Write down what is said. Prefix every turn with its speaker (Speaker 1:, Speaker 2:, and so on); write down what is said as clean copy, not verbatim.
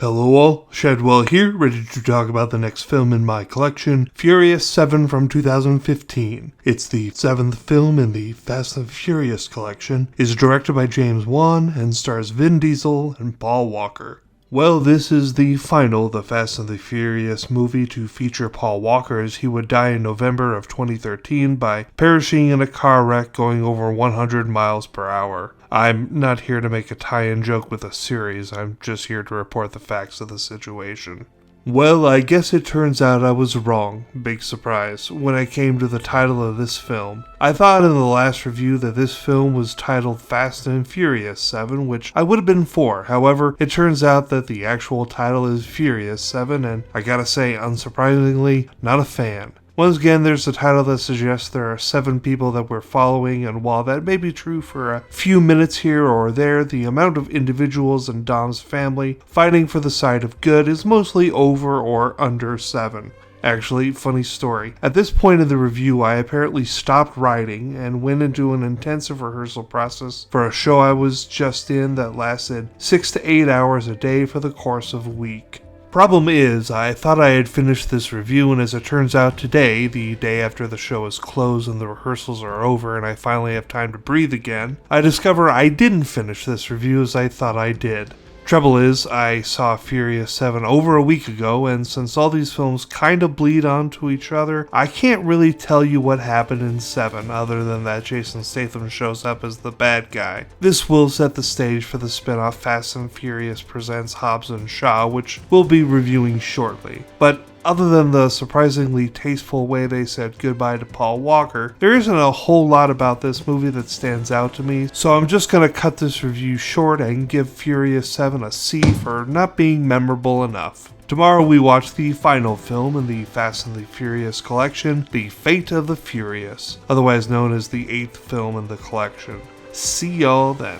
Speaker 1: Hello all, Shadwell here, ready to talk about the next film in my collection, Furious 7 from 2015. It's the 7th film in the Fast and Furious collection, is directed by James Wan, and stars Vin Diesel and Paul Walker. Well, this is the final The Fast and the Furious movie to feature Paul Walker, as he would die in November of 2013 by perishing in a car wreck going over 100 miles per hour. I'm not here to make a tie-in joke with a series, I'm just here to report the facts of the situation. Well, I guess it turns out I was wrong, big surprise, when I came to the title of this film. I thought in the last review that this film was titled Fast and Furious 7, which I would have been for. However, it turns out that the actual title is Furious 7, and I gotta say, unsurprisingly, not a fan. Once again, there's a title that suggests there are 7 people that we're following, and while that may be true for a few minutes here or there, the amount of individuals in Dom's family fighting for the side of good is mostly over or under 7. Actually, funny story. At this point in the review, I apparently stopped writing and went into an intensive rehearsal process for a show I was just in that lasted 6 to 8 hours a day for the course of a week. Problem is, I thought I had finished this review, and as it turns out today, the day after the show is closed and the rehearsals are over and I finally have time to breathe again, I discover I didn't finish this review as I thought I did. Trouble is, I saw Furious 7 over a week ago, and since all these films kind of bleed onto each other, I can't really tell you what happened in 7 other than that Jason Statham shows up as the bad guy. This will set the stage for the spin-off Fast and Furious Presents Hobbs and Shaw, which we'll be reviewing shortly. But other than the surprisingly tasteful way they said goodbye to Paul Walker, there isn't a whole lot about this movie that stands out to me, so I'm just gonna cut this review short and give Furious 7 a C for not being memorable enough. Tomorrow we watch the final film in the Fast and the Furious collection, The Fate of the Furious, otherwise known as the 8th film in the collection. See y'all then.